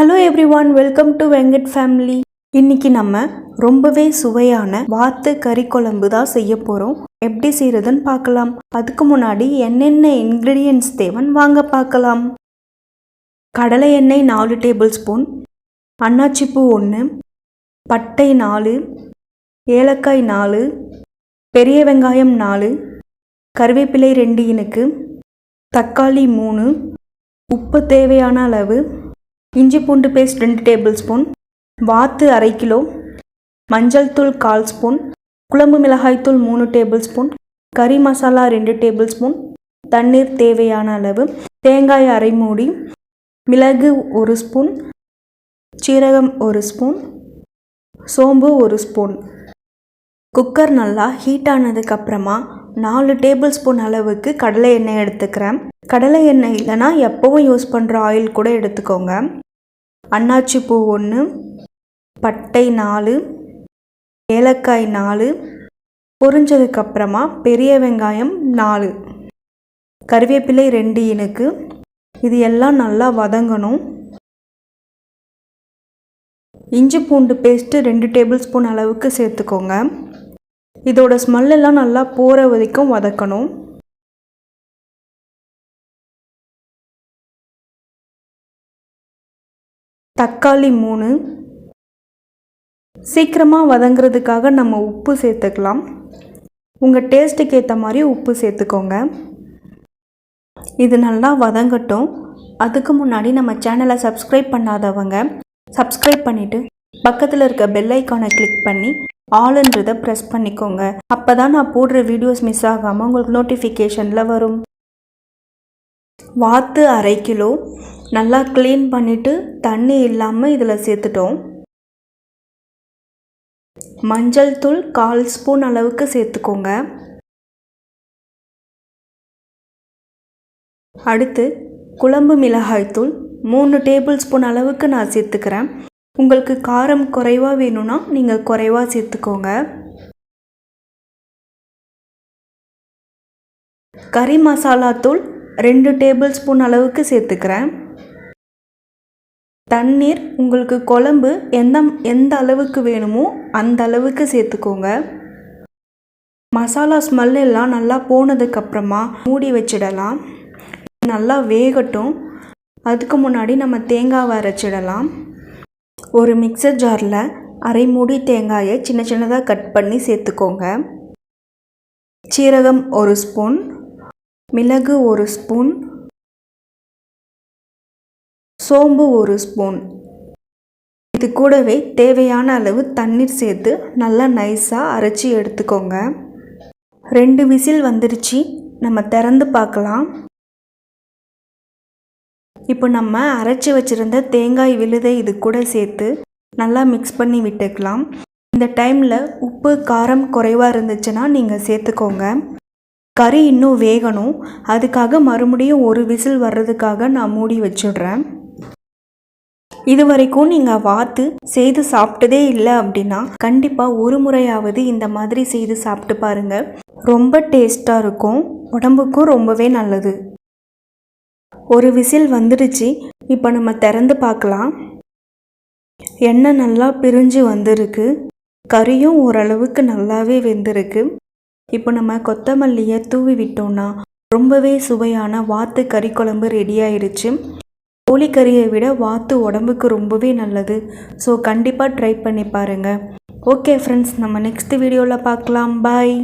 Hello everyone, welcome to venkat family. இன்னைக்கு நம்ம ரொம்பவே சுவையான வாத்து கறி குழம்பு தான் செய்ய போறோம். எப்படி செய்யறதுன்னு பார்க்கலாம். அதுக்கு முன்னாடி என்னென்ன இன்கிரிடியன்ட்ஸ் தேவைன்னு வாங்க பார்க்கலாம். கடலை எண்ணெய் 4 டேபிள் ஸ்பூன், அன்னாச்சி பூ 1, பட்டை 4, ஏலக்காய் 4, பெரிய வெங்காயம் 4, கறிவேப்பிலை 2 இனுக்கு, தக்காளி 3, உப்பு தேவையான அளவு, இஞ்சி பூண்டு பேஸ்ட் 2 டேபிள் ஸ்பூன், வாத்து 1/2 கிலோ, மஞ்சள் தூள் 1/4 ஸ்பூன், குழம்பு மிளகாய் தூள் 3 டேபிள் ஸ்பூன், கறி மசாலா 2 டேபிள் ஸ்பூன், தண்ணீர் தேவையான அளவு, தேங்காய் 1/2 மூடி, மிளகு 1 ஸ்பூன், சீரகம் 1 ஸ்பூன், சோம்பு 1 ஸ்பூன். குக்கர் நல்லா ஹீட் ஆனதுக்கப்புறமா 4 டேபிள் ஸ்பூன் அளவுக்கு கடலை எண்ணெய் எடுத்துக்கிறேன். கடலை எண்ணெய் இல்லைனா எப்போவும் யூஸ் பண்ணுற ஆயில் கூட எடுத்துக்கோங்க. அன்னாச்சி பூ 1, பட்டை 4, ஏலக்காய் 4, பொரிஞ்சதுக்கப்புறமா பெரிய வெங்காயம் 4, கறிவேப்பிலை 2 இனுக்கு. இது எல்லாம் நல்லா வதங்கணும். இஞ்சி பூண்டு பேஸ்ட்டு 2 டேபிள் ஸ்பூன் அளவுக்கு சேர்த்துக்கோங்க. இதோட ஸ்மெல் எல்லாம் நல்லா போகிற வரைக்கும் வதக்கணும். தக்காளி 3. சீக்கிரமாக வதங்கிறதுக்காக நம்ம உப்பு சேர்த்துக்கலாம். உங்கள் டேஸ்ட்டுக்கு ஏற்ற மாதிரி உப்பு சேர்த்துக்கோங்க. இது நல்லா வதங்கட்டும். அதுக்கு முன்னாடி நம்ம சேனலை சப்ஸ்கிரைப் பண்ணாதவங்க சப்ஸ்கிரைப் பண்ணிவிட்டு பக்கத்தில் இருக்க பெல் ஐக்கானை கிளிக் பண்ணி ஆல்ன்றதை ப்ரெஸ் பண்ணிக்கோங்க. அப்போ தான் நான் போடுற வீடியோஸ் மிஸ் ஆகாமல் உங்களுக்கு நோட்டிஃபிகேஷனில் வரும். வாத்து 1/2 கிலோ நல்லா க்ளீன் பண்ணிவிட்டு தண்ணி இல்லாமல் இதில் சேர்த்துட்டோம். மஞ்சள் தூள் 1/4 ஸ்பூன் அளவுக்கு சேர்த்துக்கோங்க. அடுத்து குழம்பு மிளகாய் தூள் 3 டேபிள் ஸ்பூன் அளவுக்கு நான் சேர்த்துக்கிறேன். உங்களுக்கு காரம் குறைவாக வேணும்னா நீங்கள் குறைவாக சேர்த்துக்கோங்க. கறி மசாலா தூள் 2 டேபிள் ஸ்பூன் அளவுக்கு சேர்த்துக்கிறேன். தண்ணீர் உங்களுக்கு குழம்பு எந்த அளவுக்கு வேணுமோ அந்த அளவுக்கு சேர்த்துக்கோங்க. மசாலா ஸ்மெல் எல்லாம் நல்லா போனதுக்கப்புறமா மூடி வச்சிடலாம். நல்லா வேகட்டும். அதுக்கு முன்னாடி நம்ம தேங்காவை அரைச்சிடலாம். ஒரு மிக்சர் ஜாரில் 1/2 மூடி தேங்காயை சின்ன சின்னதாக கட் பண்ணி சேர்த்துக்கோங்க. சீரகம் 1 ஸ்பூன், மிளகு 1 ஸ்பூன், சோம்பு 1 ஸ்பூன். இது கூடவே தேவையான அளவு தண்ணீர் சேர்த்து நல்லா நைஸாக அரைச்சி எடுத்துக்கோங்க. 2 விசில் வந்துருச்சு. நம்ம திறந்து பார்க்கலாம். இப்போ நம்ம அரைச்சி வச்சுருந்த தேங்காய் விழுதை இது கூட சேர்த்து நல்லா மிக்ஸ் பண்ணி விட்டுக்கலாம். இந்த டைமில் உப்பு காரம் குறைவாக இருந்துச்சுன்னா நீங்கள் சேர்த்துக்கோங்க. கறி இன்னும் வேகணும். அதுக்காக மறுபடியும் 1 விசில் வர்றதுக்காக நான் மூடி வச்சிடுறேன். இது வரைக்கும் நீங்கள் வாத்து செய்து சாப்பிட்டதே இல்லை அப்படின்னா கண்டிப்பாக ஒரு முறையாவது இந்த மாதிரி செய்து சாப்பிட்டு பாருங்கள். ரொம்ப டேஸ்ட்டாக இருக்கும். உடம்புக்கும் ரொம்பவே நல்லது. 1 விசில் வந்துடுச்சு. இப்போ நம்ம திறந்து பார்க்கலாம். எண்ணெய் நல்லா பிரிஞ்சு வந்திருக்கு. கறியும் ஓரளவுக்கு நல்லாவே வெந்திருக்கு. இப்போ நம்ம கொத்தமல்லியை தூவி விட்டோம்னா ரொம்பவே சுவையான வாத்து கறி குழம்பு ரெடி ஆயிடுச்சு. கோழிக்கறியை விட வாத்து உடம்புக்கு ரொம்பவே நல்லது. ஸோ கண்டிப்பாக ட்ரை பண்ணி பாருங்கள். ஓகே ஃப்ரெண்ட்ஸ், நம்ம நெக்ஸ்ட் வீடியோவில் பார்க்கலாம். பாய்.